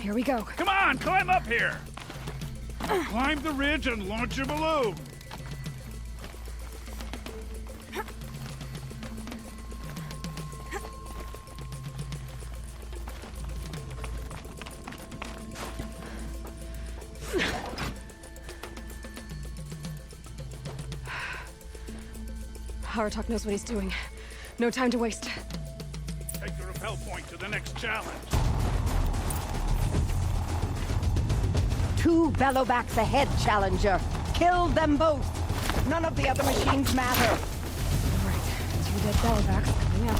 Here we go. Come on, climb up here! Now climb the ridge and launch your balloon! Aratak knows what he's doing. No time to waste. Take the rappel point to the next challenge. 2 Bellowbacks ahead, Challenger. Kill them both. None of the other machines matter. All right, 2 dead Bellowbacks coming up.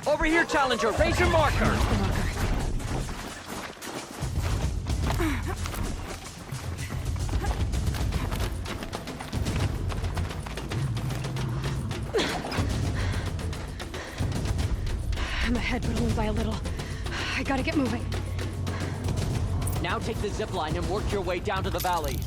Over here, Challenger. Raise your marker. I'm ahead, but only by a little. I gotta get moving. Now take the zip line and work your way down to the valley.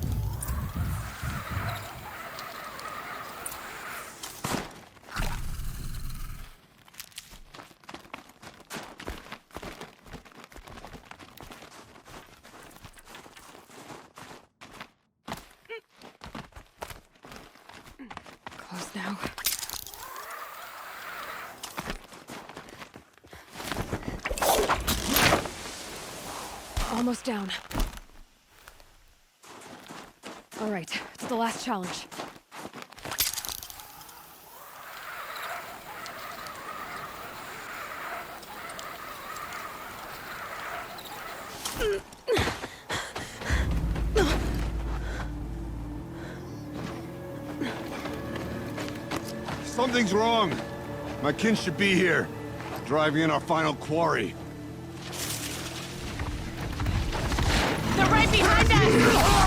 Close now. Almost down. All right, it's the last challenge. Something's wrong. My kin should be here, driving in our final quarry. They're right behind us!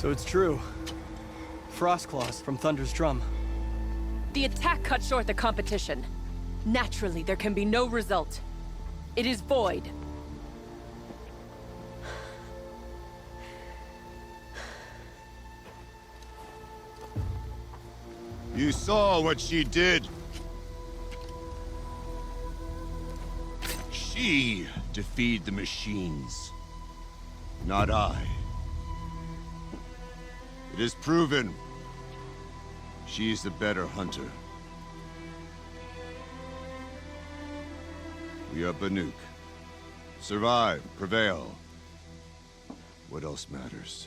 So it's true. Frostclaws from Thunder's drum. The attack cut short the competition. Naturally, there can be no result. It is void. You saw what she did. She defeated the machines, not I. It is proven. She is the better hunter. We are Banuk. Survive, prevail. What else matters?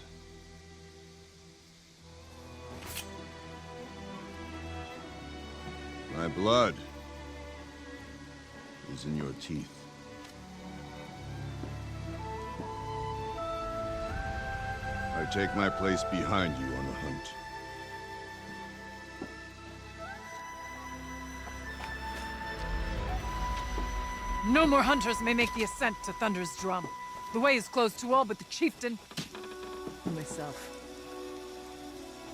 My blood is in your teeth. I take my place behind you on the hunt. No more hunters may make the ascent to Thunder's drum. The way is closed to all but the chieftain and myself.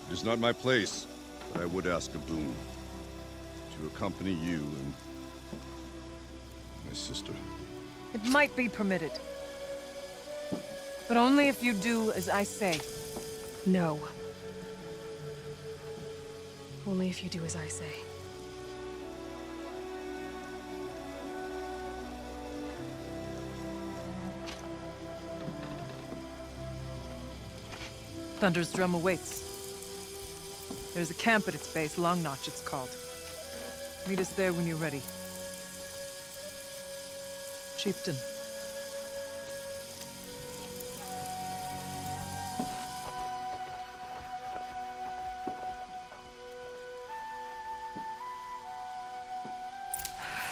It is not my place, but I would ask a boon. To accompany you and my sister. It might be permitted. But only if you do as I say. No. Only if you do as I say. Thunder's drum awaits. There's a camp at its base, Long Notch it's called. Meet us there when you're ready. Chieftain.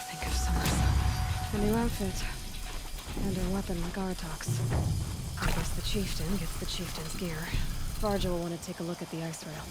Think of Somerset. A new outfit. And a weapon like Artok's. I guess the chieftain gets the chieftain's gear. Varja will want to take a look at the ice rail.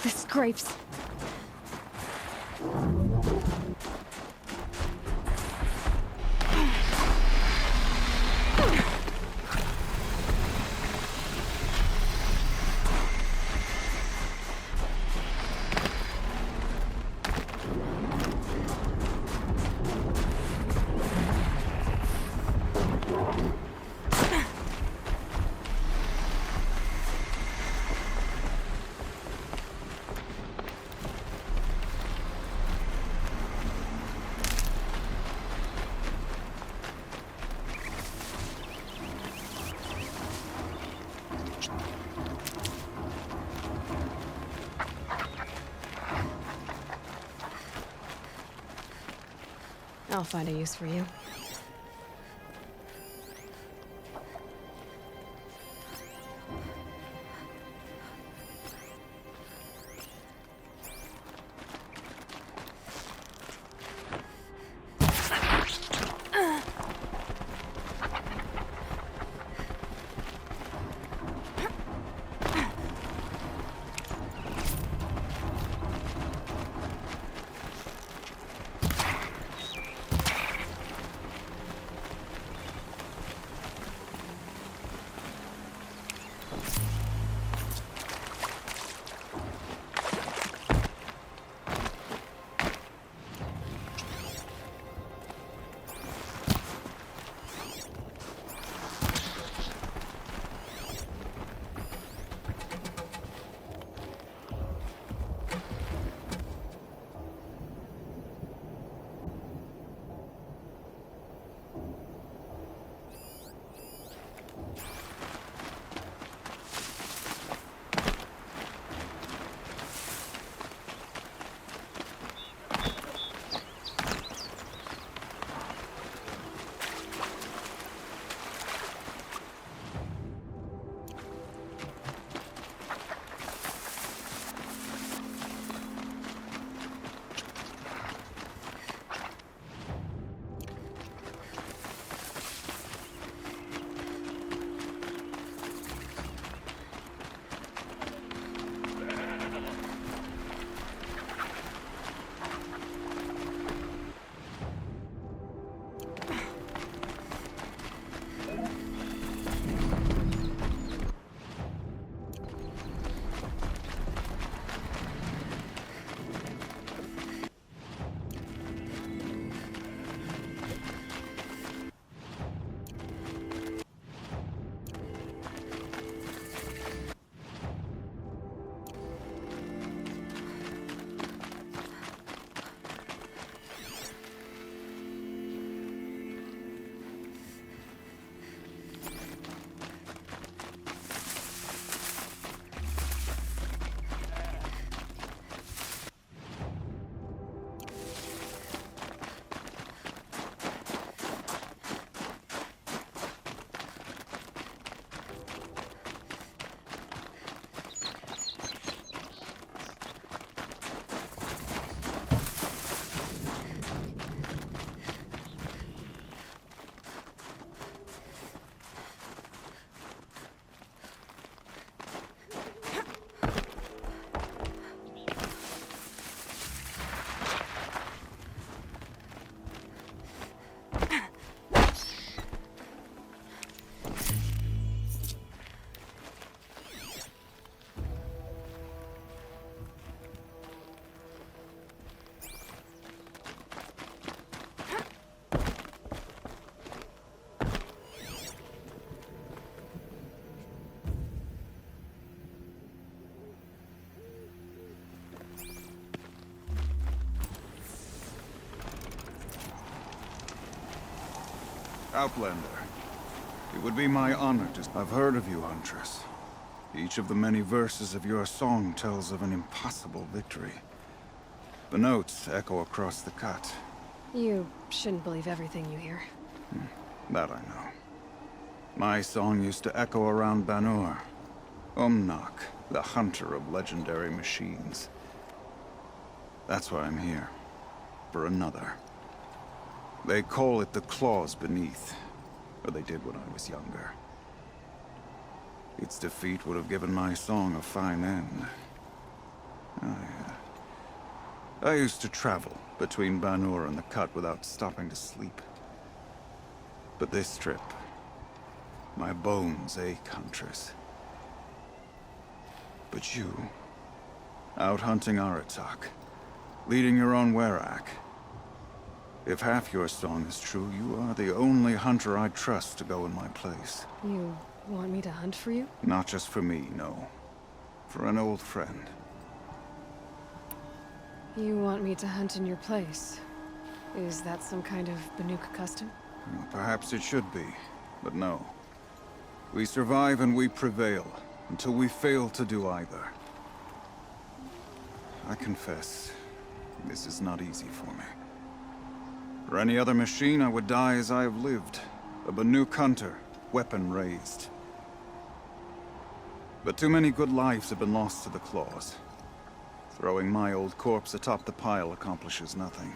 The scrapes. I'll find a use for you. Outlander, it would be my honor to... I've heard of you, Huntress. Each of the many verses of your song tells of an impossible victory. The notes echo across the cut. You shouldn't believe everything you hear. That I know. My song used to echo around Banur. Umnak, the hunter of legendary machines. That's why I'm here. For another. They call it the Claws Beneath. Or they did when I was younger. Its defeat would have given my song a fine end. I used to travel between Banur and the Cut without stopping to sleep. But this trip, my bones ache, Huntress. But you, out hunting Aratak, leading your own Werak. If half your song is true, you are the only hunter I trust to go in my place. You want me to hunt for you? Not just for me, no. For an old friend. You want me to hunt in your place? Is that some kind of Banuk custom? Well, perhaps it should be, but no. We survive and we prevail, until we fail to do either. I confess, this is not easy for me. For any other machine, I would die as I have lived. A Banuk hunter, weapon raised. But too many good lives have been lost to the claws. Throwing my old corpse atop the pile accomplishes nothing.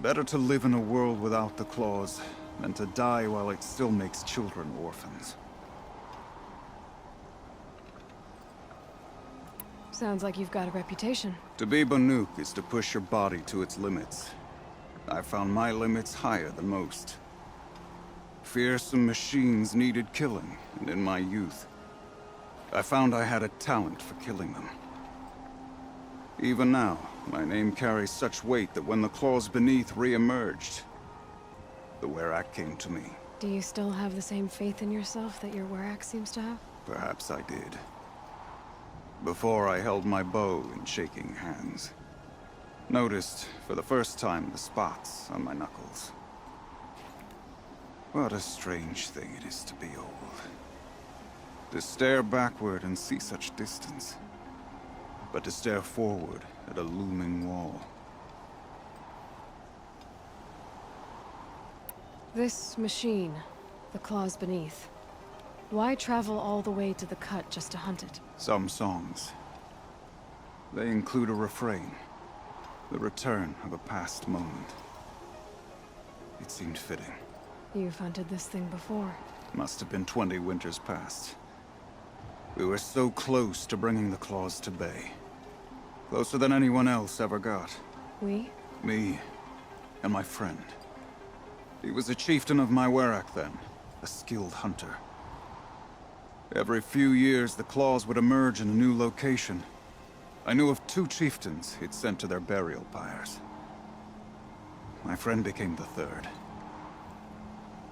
Better to live in a world without the claws than to die while it still makes children orphans. Sounds like you've got a reputation. To be Banuk is to push your body to its limits. I found my limits higher than most. Fearsome machines needed killing, and in my youth, I found I had a talent for killing them. Even now, my name carries such weight that when the claws beneath re-emerged, the Werak came to me. Do you still have the same faith in yourself that your Werak seems to have? Perhaps I did. Before I held my bow in shaking hands. Noticed, for the first time, the spots on my knuckles. What a strange thing it is to be old. To stare backward and see such distance. But to stare forward at a looming wall. This machine, the claws beneath. Why travel all the way to the cut just to hunt it? Some songs. They include a refrain. The return of a past moment. It seemed fitting. You've hunted this thing before. Must have been 20 winters past. We were so close to bringing the claws to bay. Closer than anyone else ever got. We? Me and my friend. He was a chieftain of my Werak then, a skilled hunter. Every few years, the claws would emerge in a new location. I knew of 2 chieftains he'd sent to their burial pyres. My friend became the 3rd.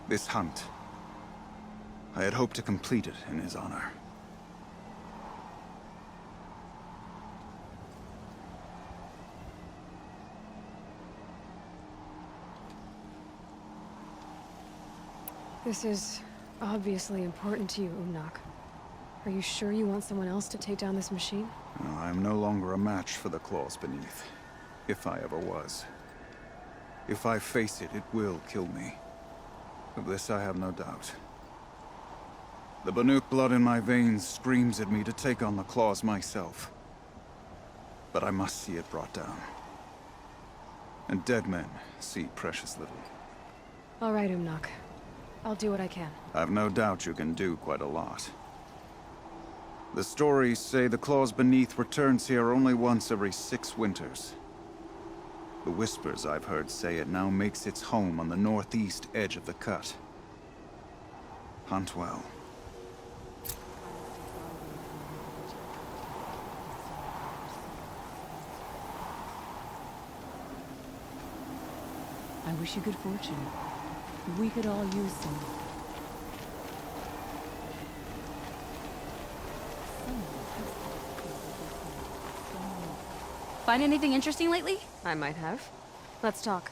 This hunt, I had hoped to complete it in his honor. This is obviously important to you, Umnak. Are you sure you want someone else to take down this machine? No, I am no longer a match for the claws beneath. If I ever was. If I face it, it will kill me. Of this I have no doubt. The Banuk blood in my veins screams at me to take on the claws myself. But I must see it brought down. And dead men see precious little. All right, Umnak. I'll do what I can. I've no doubt you can do quite a lot. The stories say the claws beneath returns here only once every 6 winters. The whispers I've heard say it now makes its home on the northeast edge of the cut. Hunt well. I wish you good fortune. We could all use some. Find anything interesting lately? I might have. Let's talk.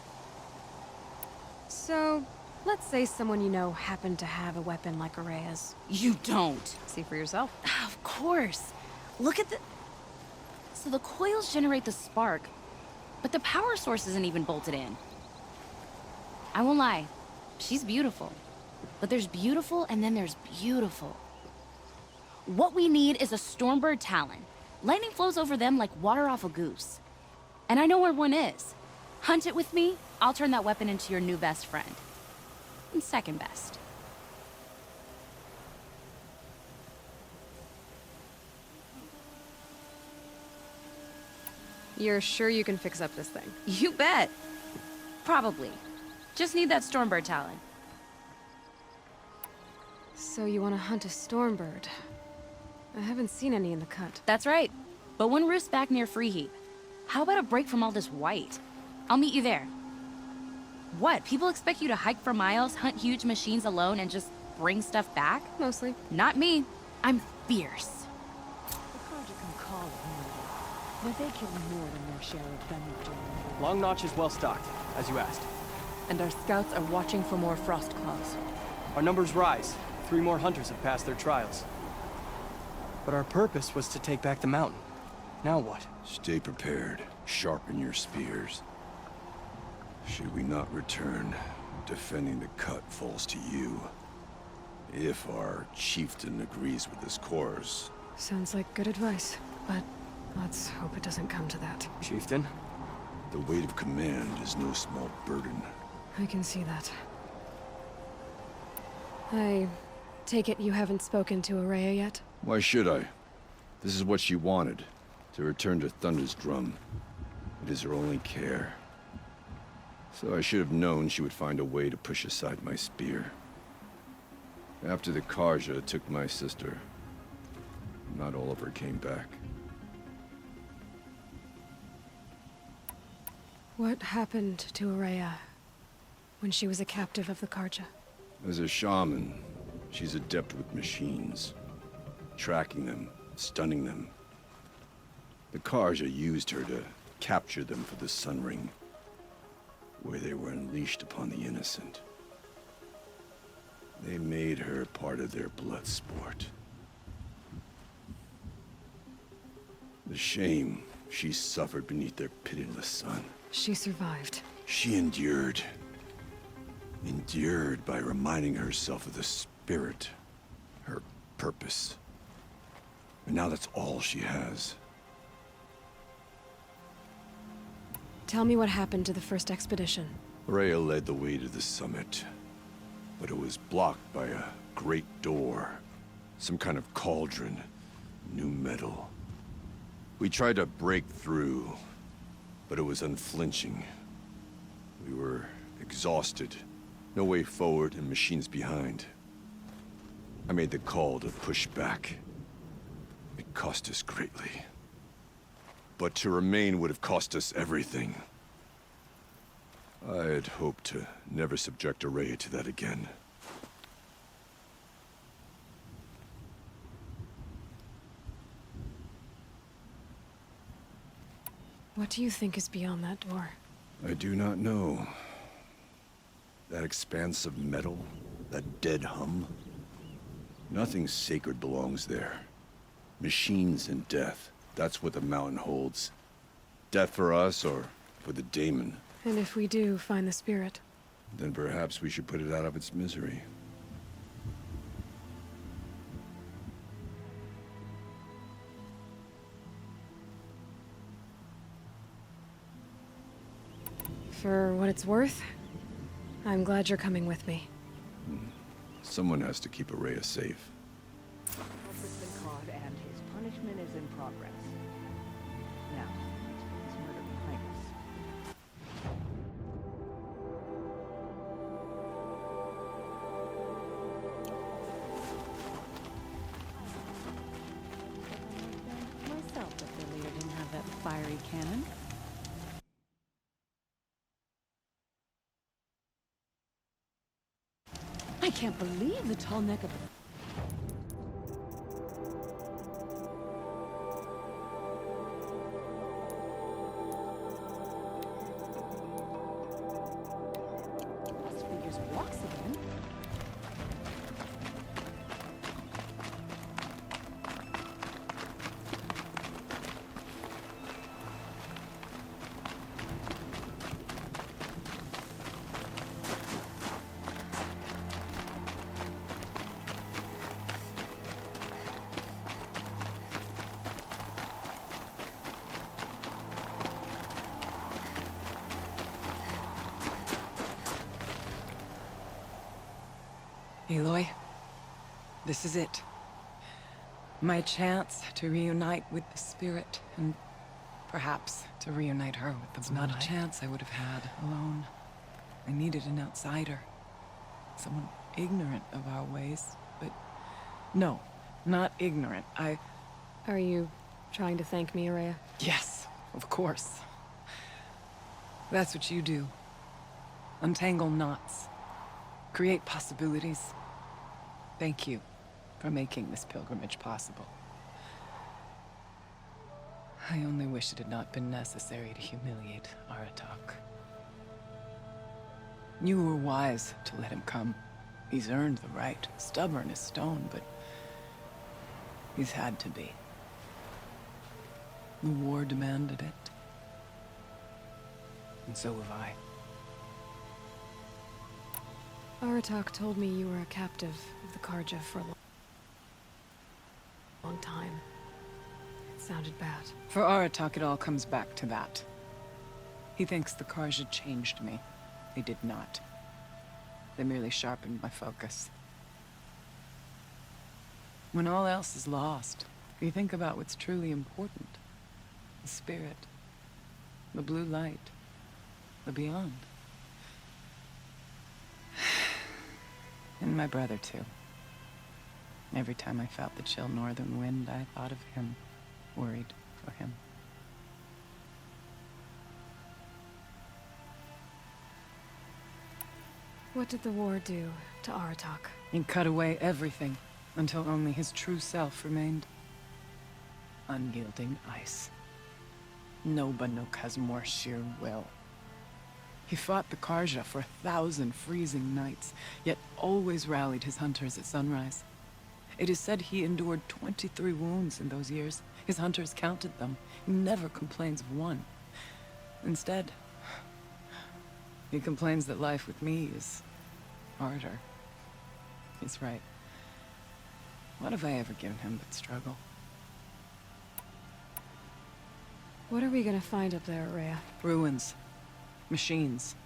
So, let's say someone you know happened to have a weapon like Araya's. You don't. See for yourself. Of course. Look at the... So the coils generate the spark, but the power source isn't even bolted in. I won't lie. She's beautiful. But there's beautiful and then there's beautiful. What we need is a Stormbird Talon. Lightning flows over them like water off a goose. And I know where one is. Hunt it with me, I'll turn that weapon into your new best friend. And second best. You're sure you can fix up this thing? You bet. Probably. Just need that Stormbird Talon. So you want to hunt a Stormbird? I haven't seen any in the cut. That's right. But one roosts back near Freeheap. How about a break from all this white? I'll meet you there. What? People expect you to hike for miles, hunt huge machines alone, and just bring stuff back? Mostly. Not me. I'm fierce. The Carja can call it murder, but they kill more than their share of Banuk. Long Notch is well stocked, as you asked. And our scouts are watching for more frost claws. Our numbers rise. 3 more hunters have passed their trials. But our purpose was to take back the mountain. Now what? Stay prepared. Sharpen your spears. Should we not return, defending the cut falls to you. If our chieftain agrees with this course. Sounds like good advice, but let's hope it doesn't come to that. Chieftain? The weight of command is no small burden. I can see that. I take it you haven't spoken to Araya yet? Why should I? This is what she wanted, to return to Thunder's Drum. It is her only care. So I should have known she would find a way to push aside my spear. After the Carja took my sister, not all of her came back. What happened to Araya when she was a captive of the Carja? As a shaman, she's adept with machines. Tracking them, stunning them. The Carja used her to capture them for the Sun Ring, where they were unleashed upon the innocent. They made her part of their blood sport. The shame she suffered beneath their pitiless sun. She survived. She endured. Endured by reminding herself of the spirit, her purpose. And now that's all she has. Tell me what happened to the first expedition. Rhea led the way to the summit, but it was blocked by a great door. Some kind of cauldron, new metal. We tried to break through, but it was unflinching. We were exhausted, no way forward and machines behind. I made the call to push back. It cost us greatly. But to remain would have cost us everything. I had hoped to never subject Araya to that again. What do you think is beyond that door? I do not know. That expanse of metal, that dead hum. Nothing sacred belongs there. Machines and death. That's what the mountain holds. Death for us, or for the daemon. And if we do find the spirit? Then perhaps we should put it out of its misery. For what it's worth, I'm glad you're coming with me. Someone has to keep Araya safe. Has been caught and his punishment is in progress. Now, his murder behind us. Myself, if the leader didn't have that fiery cannon. I can't believe the tall neck of the... This figure's walks again. Aloy, this is it. My chance to reunite with the spirit, and perhaps to reunite her with the It's not a chance I would have had alone. I needed an outsider. Someone ignorant of our ways, but... No, not ignorant. Are you trying to thank me, Araya? Yes, of course. That's what you do. Untangle knots. Create possibilities. Thank you for making this pilgrimage possible. I only wish it had not been necessary to humiliate Aratak. You were wise to let him come. He's earned the right. Stubborn as stone, but he's had to be. The war demanded it. And so have I. Aratak told me you were a captive of the Karja for a long time. It sounded bad. For Aratak, it all comes back to that. He thinks the Karja changed me. They did not. They merely sharpened my focus. When all else is lost, you think about what's truly important. The spirit. The blue light. The beyond. And my brother, too. Every time I felt the chill northern wind, I thought of him. Worried for him. What did the war do to Aratak? He cut away everything, until only his true self remained. Unyielding ice. No Banuk has more sheer will. He fought the Karja for 1,000 freezing nights, yet always rallied his hunters at sunrise. It is said he endured 23 wounds in those years. His hunters counted them. He never complains of one. Instead, he complains that life with me is harder. He's right. What have I ever given him but struggle? What are we gonna find up there, Rhea? Ruins. Machines.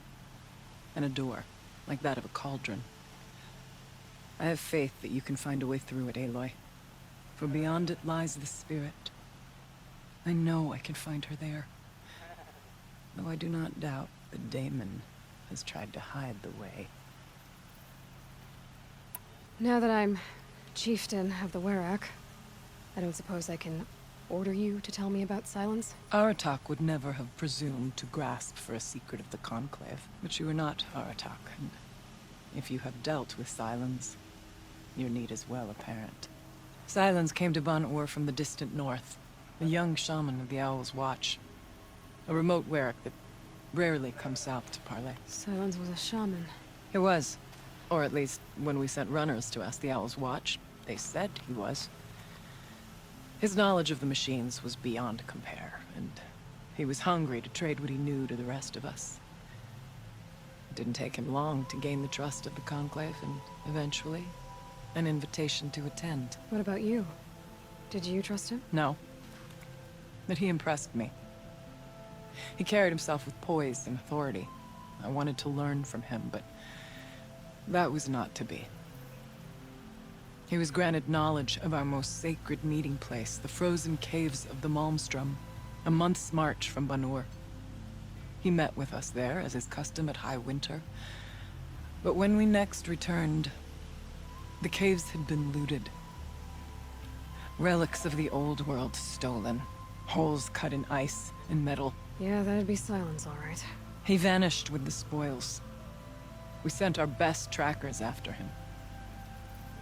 And a door, like that of a cauldron. I have faith that you can find a way through it, Aloy. For beyond it lies the spirit. I know I can find her there. Though I do not doubt that Daemon has tried to hide the way. Now that I'm chieftain of the Werak, I don't suppose I can order you to tell me about Silence? Aratak would never have presumed to grasp for a secret of the Conclave. But you are not Aratak, and if you have dealt with Silence, your need is well apparent. Silence came to Ban-Ur from the distant north, a young shaman of the Owl's Watch. A remote Werak that rarely comes south to parley. Silence was a shaman. He was. Or at least, when we sent runners to ask the Owl's Watch, they said he was. His knowledge of the machines was beyond compare, and he was hungry to trade what he knew to the rest of us. It didn't take him long to gain the trust of the Conclave, and eventually, an invitation to attend. What about you? Did you trust him? No. But he impressed me. He carried himself with poise and authority. I wanted to learn from him, but that was not to be. He was granted knowledge of our most sacred meeting place, the frozen caves of the Malmstrom, a month's march from Ban-Ur. He met with us there, as is custom at High Winter. But when we next returned, the caves had been looted. Relics of the old world stolen. Holes cut in ice and metal. Yeah, that'd be Silence, all right. He vanished with the spoils. We sent our best trackers after him.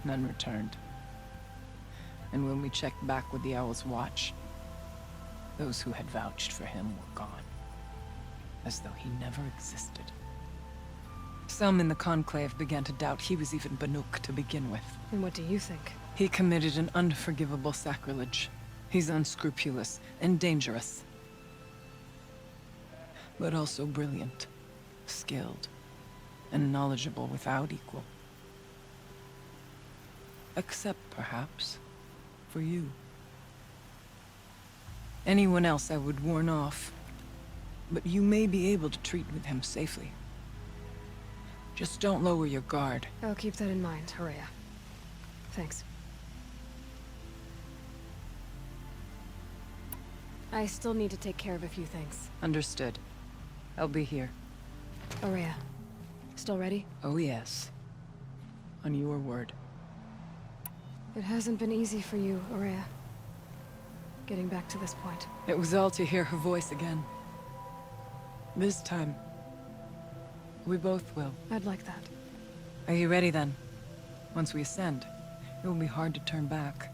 None returned. And when we checked back with the Owl's Watch, those who had vouched for him were gone. As though he never existed. Some in the Conclave began to doubt he was even Banuk to begin with. And what do you think? He committed an unforgivable sacrilege. He's unscrupulous and dangerous. But also brilliant, skilled, and knowledgeable without equal. Except, perhaps, for you. Anyone else I would warn off, but you may be able to treat with him safely. Just don't lower your guard. I'll keep that in mind, Horea. Thanks. I still need to take care of a few things. Understood. I'll be here. Horea, still ready? Oh yes. On your word. It hasn't been easy for you, Horea. Getting back to this point. It was all to hear her voice again. This time, we both will. I'd like that. Are you ready then? Once we ascend, it will be hard to turn back.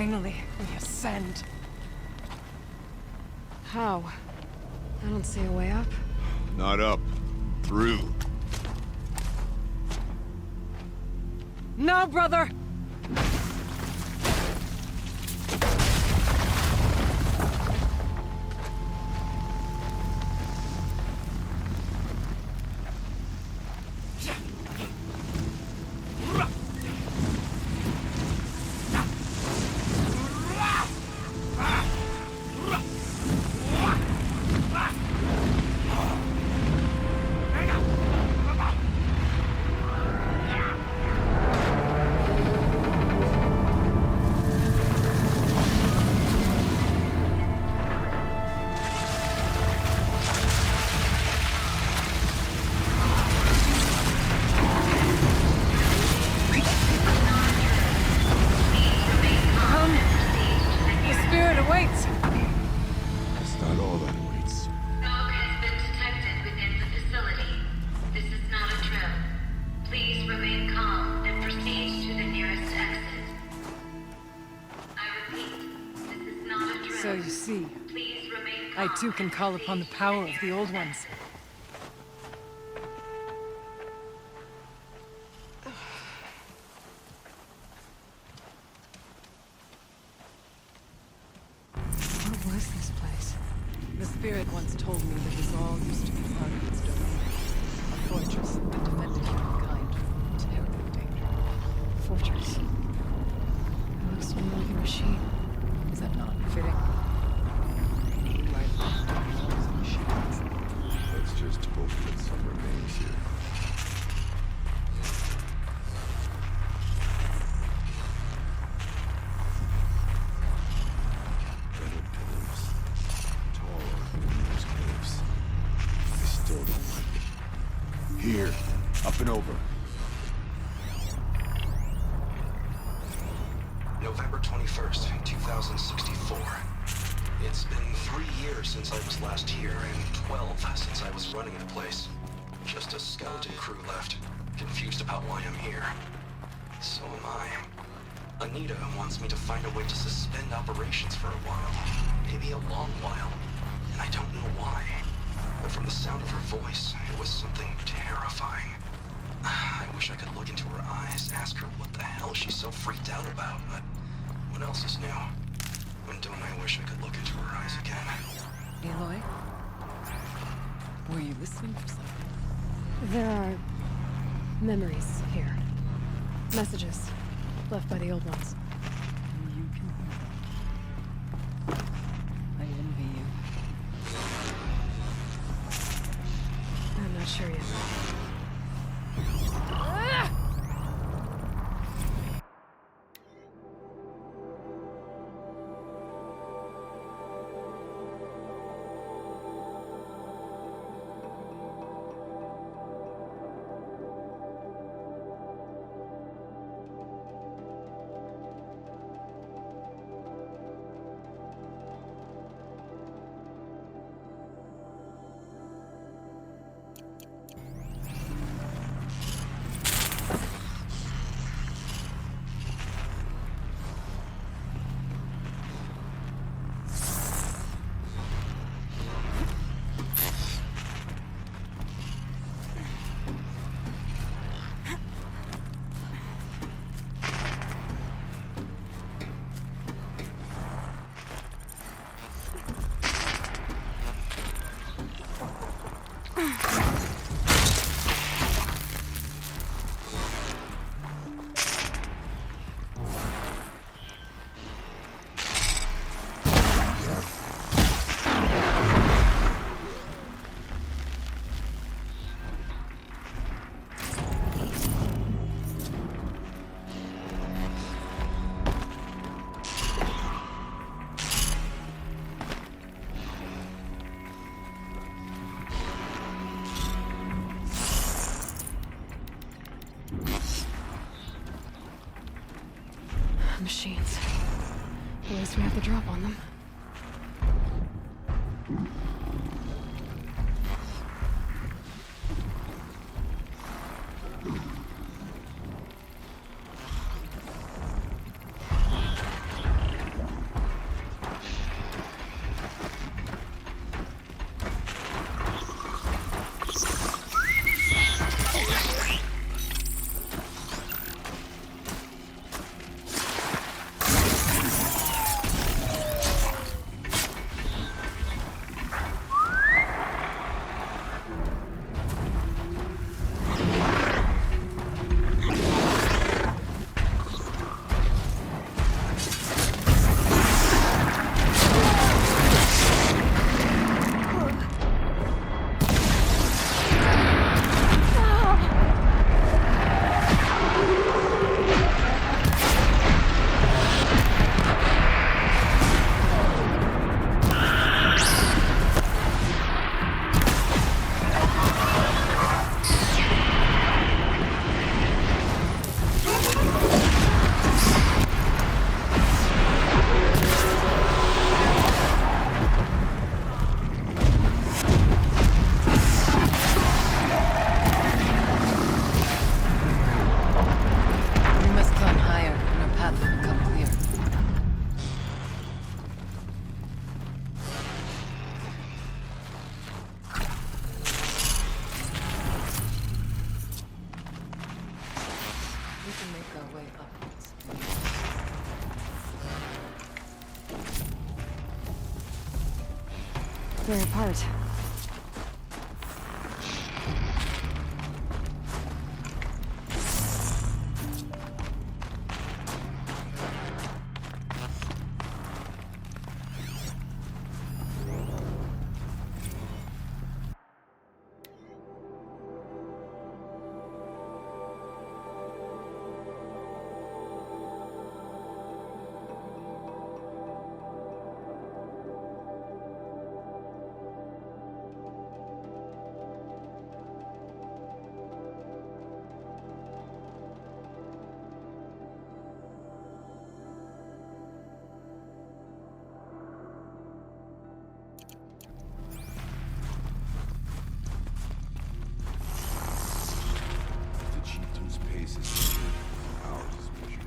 Finally, we ascend. How? I don't see a way up. Not up. Through. No, brother! So you see, I too can call upon the power of the Old Ones. What was this place? The Spirit once told me that this all used to be part of its domain. A fortress that defended humankind from terrible danger. Fortress. It looks more like a machine. Is that not fitting? Machines. Let's just hope that some remains here. Better pillars. Taller than those caves. I still don't like it. Here. Up and over. November 21st, 2064. It's been 3 years since I was last here, and 12 since I was running the place. Just a skeleton crew left, confused about why I'm here. So am I. Anita wants me to find a way to suspend operations for a while. Maybe a long while. And I don't know why. But from the sound of her voice, it was something terrifying. I wish I could look into her eyes, ask her what the hell she's so freaked out about, but what else is new? When don't I wish I could look into her eyes again? Aloy? Were you listening for something? There are memories here. Messages left by the Old Ones. You can hear them. I envy you. I'm not sure yet. Machines. At least we have the drop on them. They're apart. The chieftain's pace is measured, ours is measured.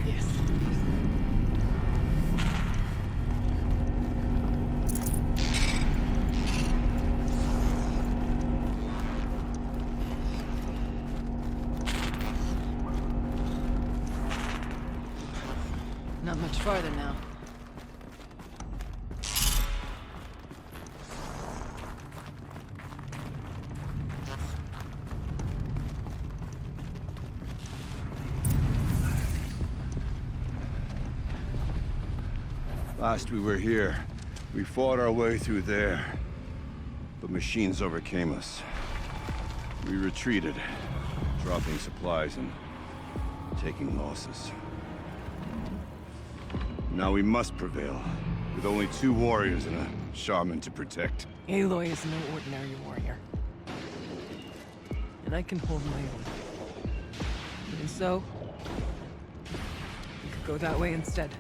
Yes. Not much farther now. Last we were here, we fought our way through there. But machines overcame us. We retreated, dropping supplies and taking losses. Now we must prevail, with only 2 warriors and a shaman to protect. Aloy is no ordinary warrior. And I can hold my own. Even so, we could go that way instead.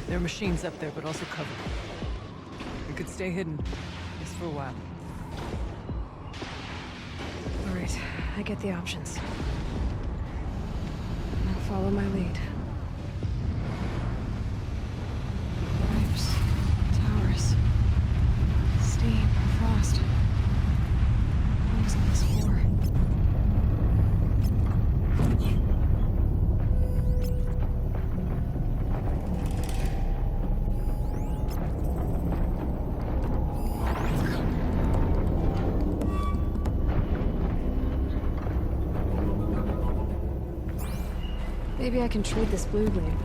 There are machines up there, but also cover. We could stay hidden, just for a while. All right, I get the options. Now follow my lead. Pipes, towers, steam, frost. What is all this for? Maybe I can trade this blue blade.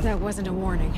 That wasn't a warning.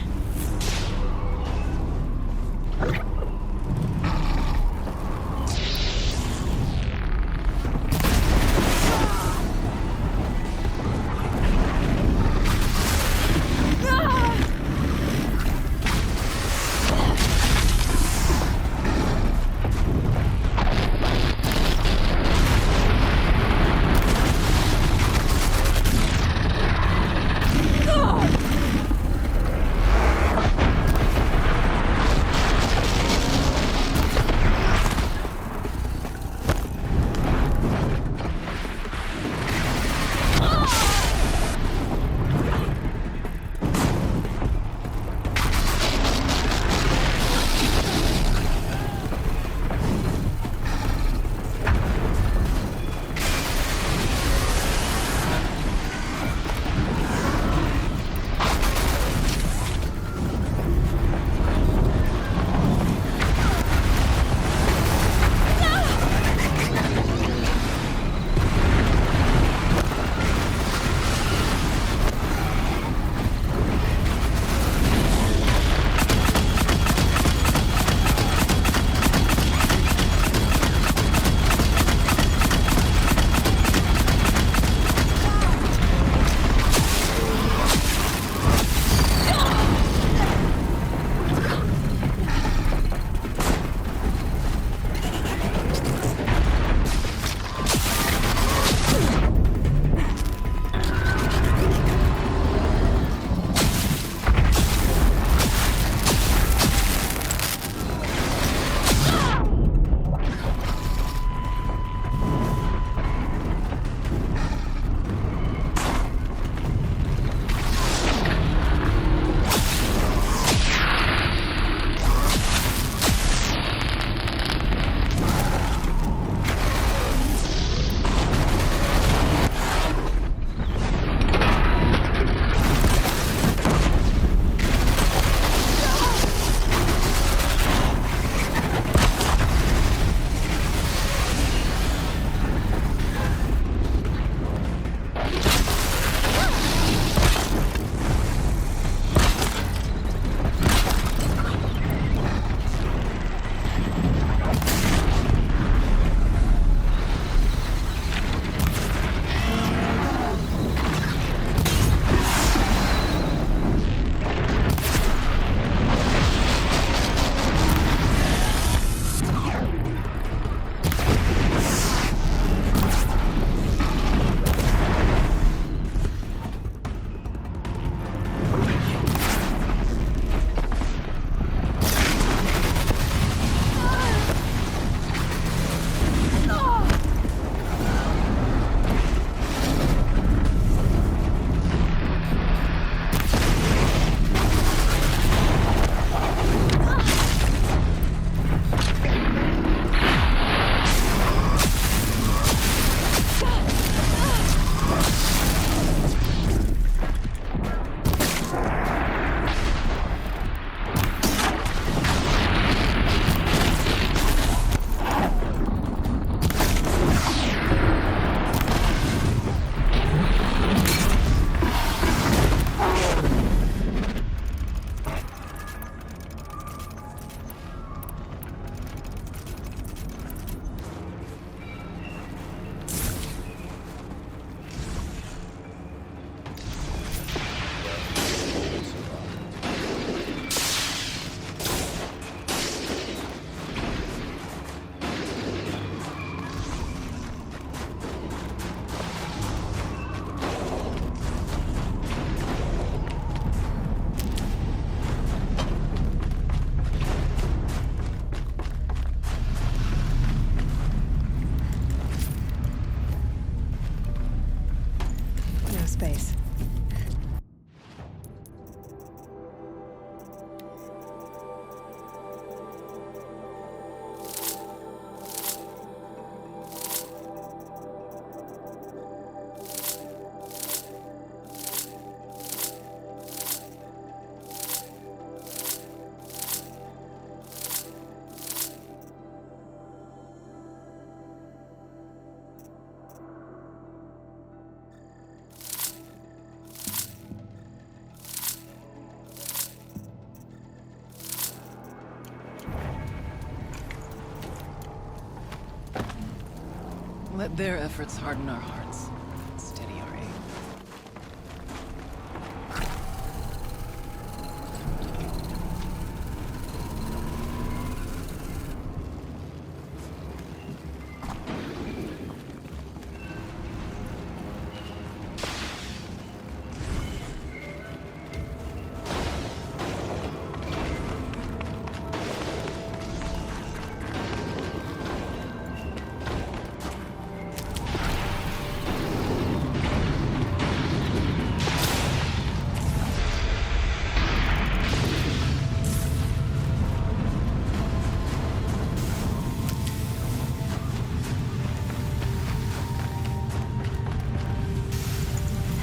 Let their efforts harden our hearts. Steady our aim.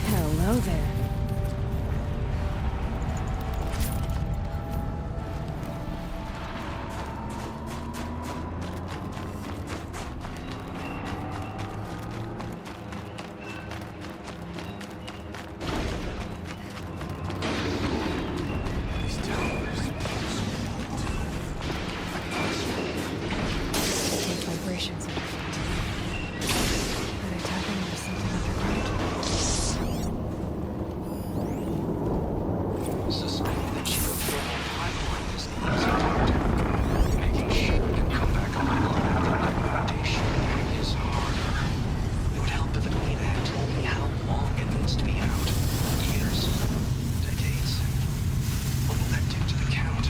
Hello there. These towers. Those vibrations in their feet. Are they tapping into something underground? Suspending the geothermal pipeline is the easy part. Making sure it can come back online after the foundation is harder. It would help if Elena had told me how long it needs to be out. Years? Decades? What will that do to the Count?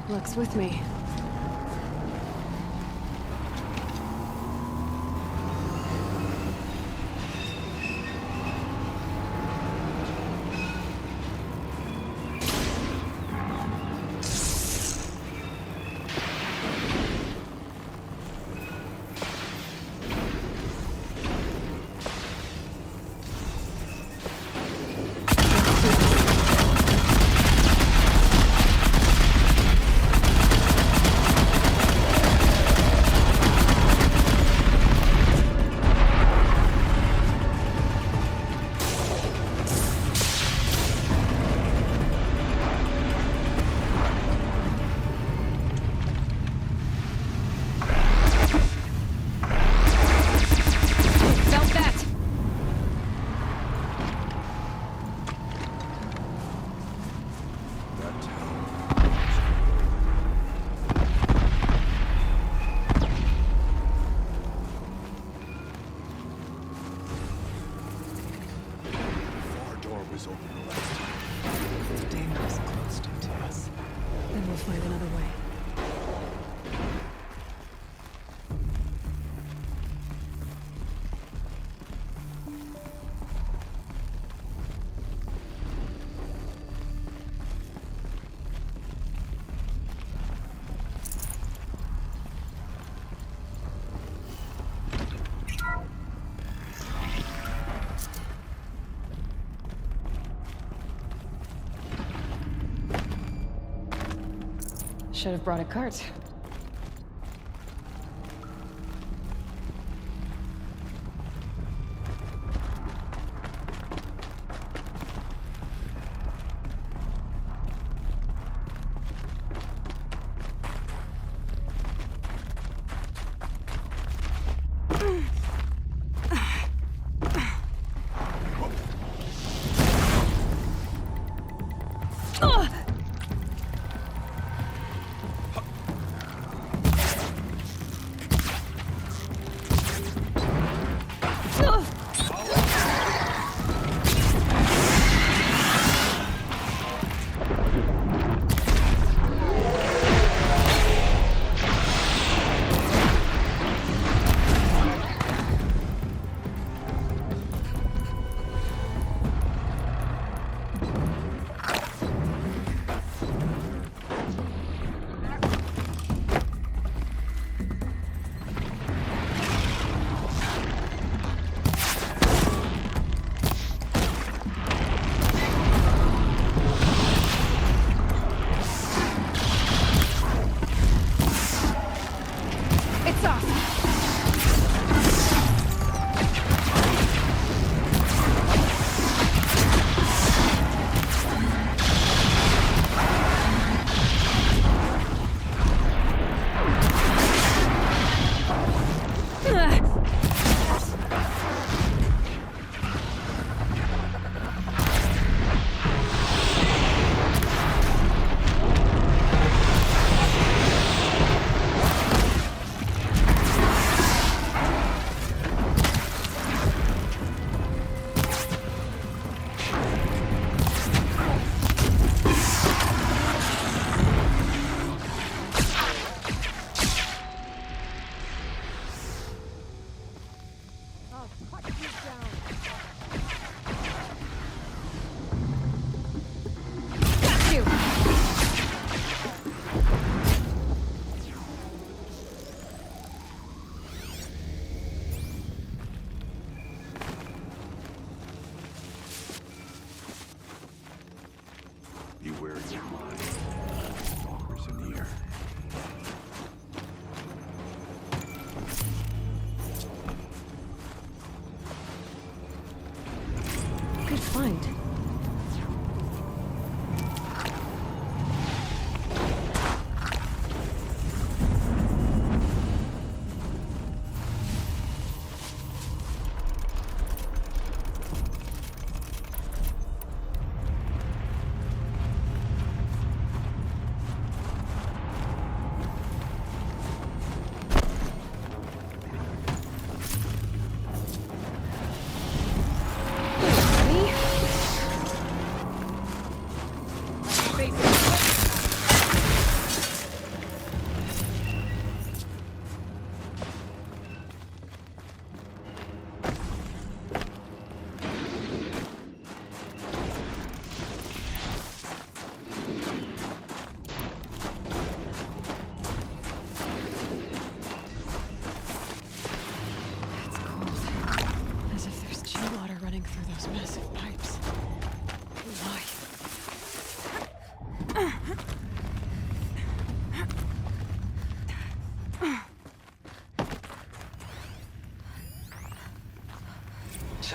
Luck's with me. Felt that! That tower. Far door was open the last time. The danger is close to us. Then we'll find another way. Should have brought a cart.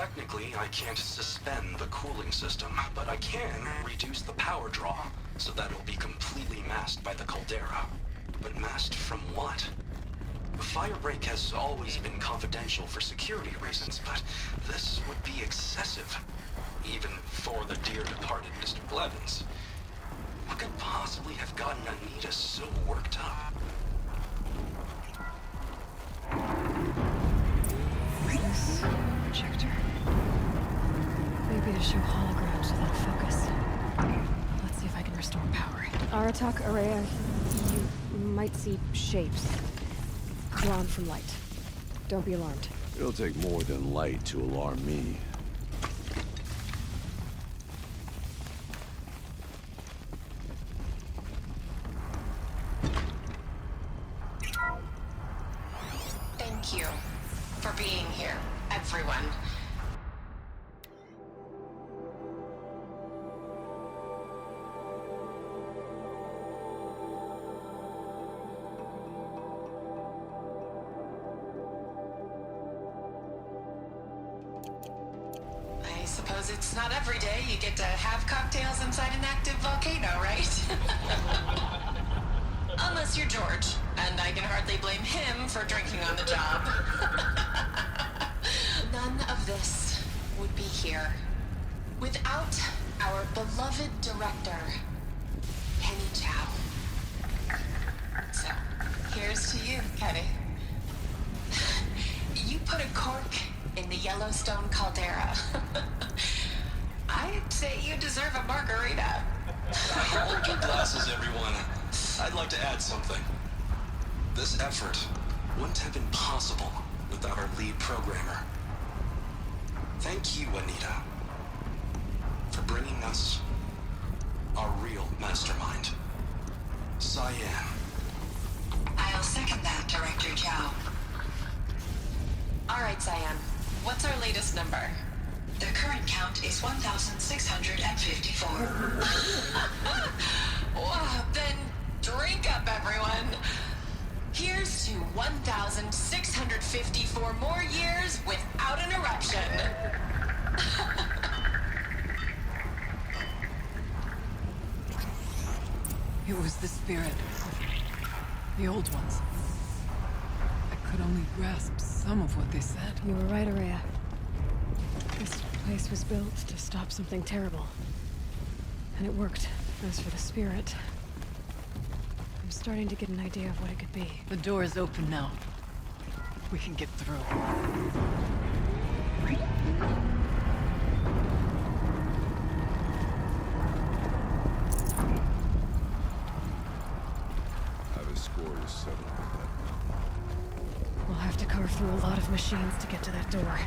Technically, I can't suspend the cooling system, but I can reduce the power draw, so that it'll be completely masked by the caldera. But masked from what? The firebreak has always been confidential for security reasons, but this would be excessive. Even for the dear departed Mr. Blevins. What could possibly have gotten Anita so worked up? This projector. Maybe to show holograms without focus. Let's see if I can restore power. Aratak, Araya, you might see shapes drawn from light. Don't be alarmed. It'll take more than light to alarm me. Thank you for being here, everyone. I suppose it's not every day you get to have cocktails inside an active volcano, right? Unless you're George, and I can hardly blame him for drinking on the job. None of this would be here without our beloved director, Penny Chow. So, here's to you, Kenny. You put a cork in the Yellowstone caldera. I'd say you deserve a margarita. Hold your glasses, everyone. I'd like to add something. This effort wouldn't have been possible without our lead programmer. Thank you, Anita, for bringing us our real mastermind, Cyan. I'll second that, Director Chow. All right, Cyan. What's our latest number? The current count is 1,654. Well, then drink up, everyone. Here's to 1,654 more years without an eruption. It was the spirit. The old ones. I could only grasp some of what they said. You were right, Araya. This place was built to stop something terrible. And it worked. As for the spirit, I'm starting to get an idea of what it could be. The door is open now. We can get through. Have a score to settle with that. We'll have to carve through a lot of machines to get to that door.